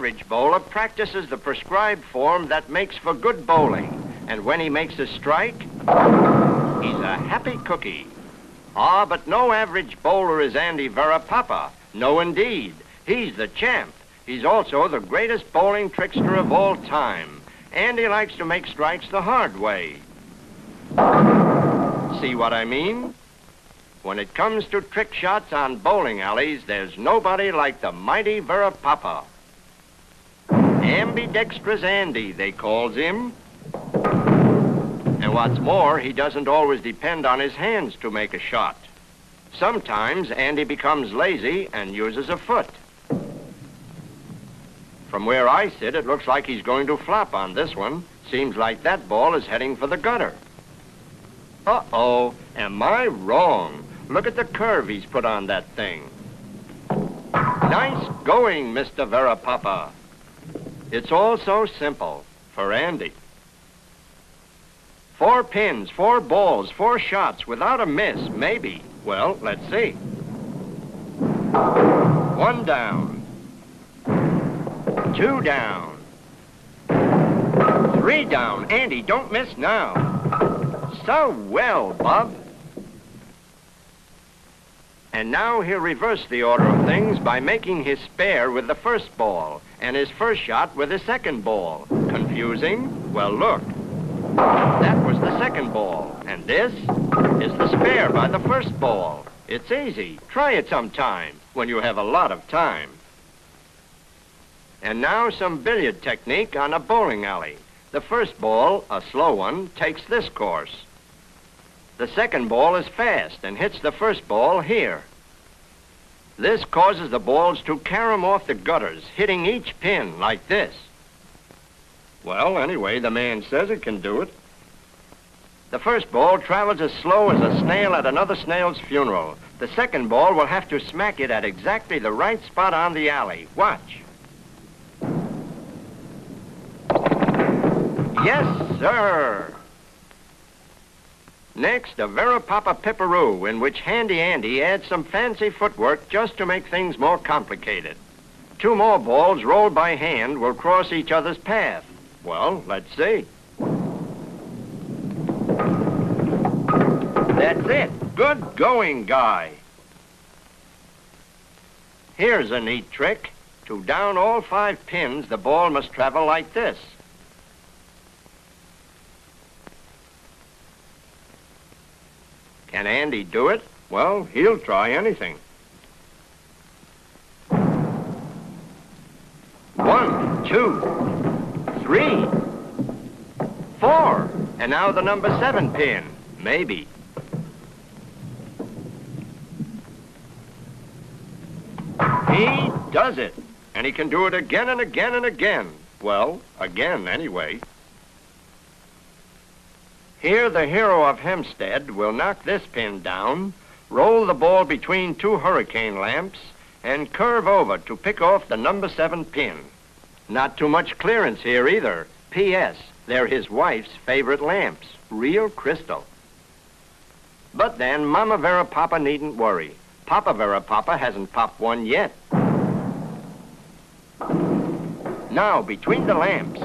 average bowler practices the prescribed form that makes for good bowling. And when he makes a strike, he's a happy cookie. Ah, but no average bowler is Andy Varipapa. No, indeed. He's the champ. He's also the greatest bowling trickster of all time. Andy likes to make strikes the hard way. See what I mean? When it comes to trick shots on bowling alleys, there's nobody like the mighty Varipapa. Ambidextrous Andy, they calls him. And what's more, he doesn't always depend on his hands to make a shot. Sometimes Andy becomes lazy and uses a foot. From where I sit, it looks like he's going to flop on this one. Seems like that ball is heading for the gutter. Uh-oh, am I wrong? Look at the curve he's put on that thing. Nice going, Mr. Varipapa. It's all so simple for Andy. 4 pins, 4 balls, 4 shots without a miss, maybe. Well, let's see. 1 down. 2 down. 3 down. Andy, don't miss now. So well, Bob. And now he'll reverse the order of things by making his spare with the first ball and his first shot with the second ball. Confusing? Well, look. That was the second ball, and this is the spare by the first ball. It's easy. Try it sometime when you have a lot of time. And now some billiard technique on a bowling alley. The first ball, a slow one, takes this course. The second ball is fast and hits the first ball here. This causes the balls to carom off the gutters, hitting each pin like this. Well, anyway, the man says it can do it. The first ball travels as slow as a snail at another snail's funeral. The second ball will have to smack it at exactly the right spot on the alley. Watch. Yes, sir. Next, a Varipapa pipperoo, in which Handy Andy adds some fancy footwork just to make things more complicated. 2 more balls rolled by hand will cross each other's path. Well, let's see. That's it. Good going, guy. Here's a neat trick. To down all 5 pins, the ball must travel like this. Can Andy do it? Well, he'll try anything. 1, 2, 3, 4. And now the number 7 pin. Maybe. He does it. And he can do it again and again and again. Well, again anyway. Here the hero of Hempstead will knock this pin down, roll the ball between 2 hurricane lamps, and curve over to pick off the number 7 pin. Not too much clearance here either. P.S. They're his wife's favorite lamps. Real crystal. But then Mama Varipapa needn't worry. Papa Varipapa hasn't popped one yet. Now, between the lamps.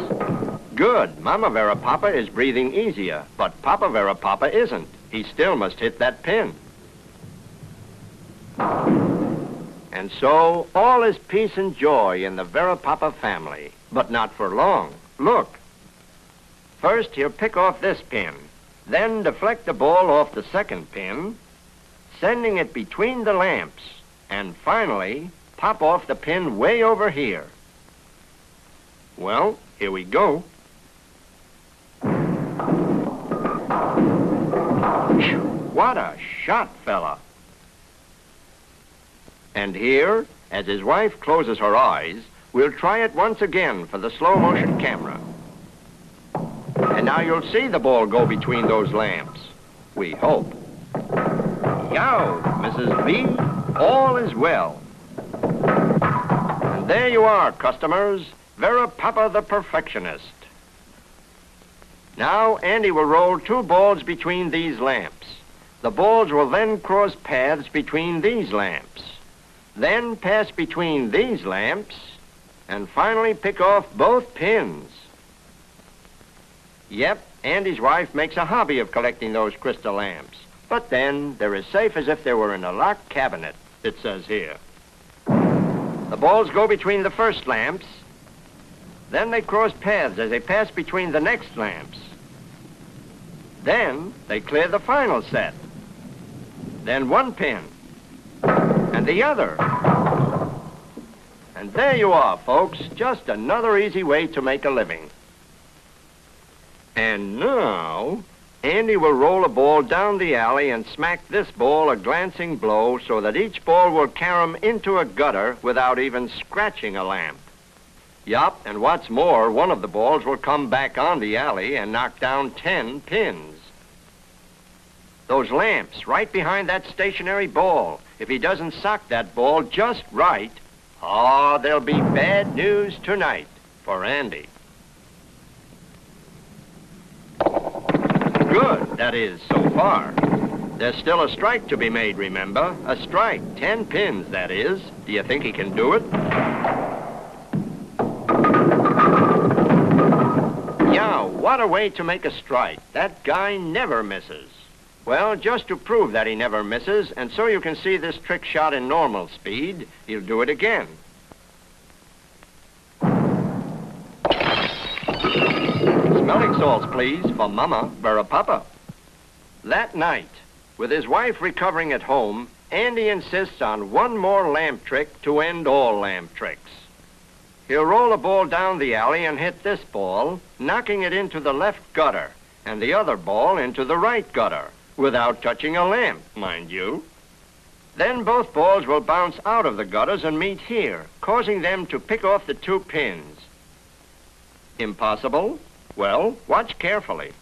Good. Mama Varipapa is breathing easier, but Papa Varipapa isn't. He still must hit that pin. And so, all is peace and joy in the Varipapa family, but not for long. Look. First, he'll pick off this pin, then deflect the ball off the second pin, sending it between the lamps, and finally, pop off the pin way over here. Well, here we go. What a shot, fella. And here, as his wife closes her eyes, we'll try it once again for the slow-motion camera. And now you'll see the ball go between those lamps. We hope. Yow, Mrs. B, all is well. And there you are, customers. Varipapa the perfectionist. Now, Andy will roll 2 balls between these lamps. The balls will then cross paths between these lamps. Then pass between these lamps and finally pick off both pins. Yep, Andy's wife makes a hobby of collecting those crystal lamps. But then, they're as safe as if they were in a locked cabinet, it says here. The balls go between the first lamps. Then they cross paths as they pass between the next lamps. Then they clear the final set. Then one pin. And the other. And there you are, folks. Just another easy way to make a living. And now, Andy will roll a ball down the alley and smack this ball a glancing blow so that each ball will carom into a gutter without even scratching a lamp. Yup, and what's more, one of the balls will come back on the alley and knock down 10 pins. Those lamps right behind that stationary ball, if he doesn't sock that ball just right, oh, there'll be bad news tonight for Andy. Good, that is, so far. There's still a strike to be made, remember? A strike, 10 pins, that is. Do you think he can do it? Yeah, what a way to make a strike. That guy never misses. Well, just to prove that he never misses, and so you can see this trick shot in normal speed, he'll do it again. Smelling salts, please, for Mama Varipapa. That night, with his wife recovering at home, Andy insists on one more lamp trick to end all lamp tricks. He'll roll a ball down the alley and hit this ball, knocking it into the left gutter, and the other ball into the right gutter, without touching a lamp, mind you. Then both balls will bounce out of the gutters and meet here, causing them to pick off the 2 pins. Impossible? Well, watch carefully.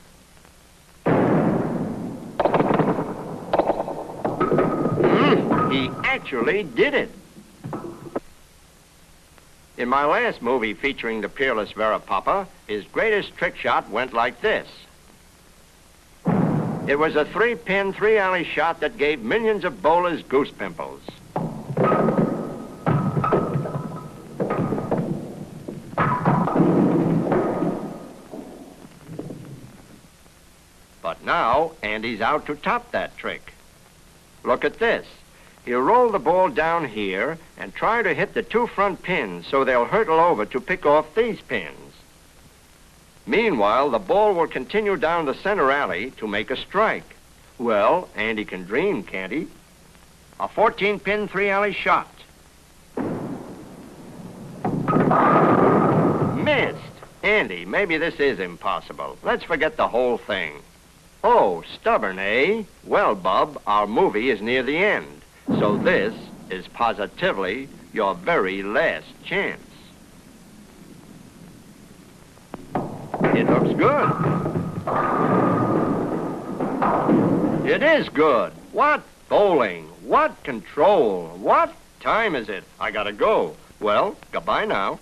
He actually did it. In my last movie featuring the peerless Varipapa, his greatest trick shot went like this. It was a 3-pin, 3-alley shot that gave millions of bowlers goose pimples. But now, Andy's out to top that trick. Look at this. He'll roll the ball down here and try to hit the 2 front pins so they'll hurtle over to pick off these pins. Meanwhile, the ball will continue down the center alley to make a strike. Well, Andy can dream, can't he? A 14-pin, 3-alley shot. Missed. Andy, maybe this is impossible. Let's forget the whole thing. Oh, stubborn, eh? Well, Bub, our movie is near the end. So this is positively your very last chance. It looks good. It is good. What bowling? What control? What time is it? I gotta go. Well, goodbye now.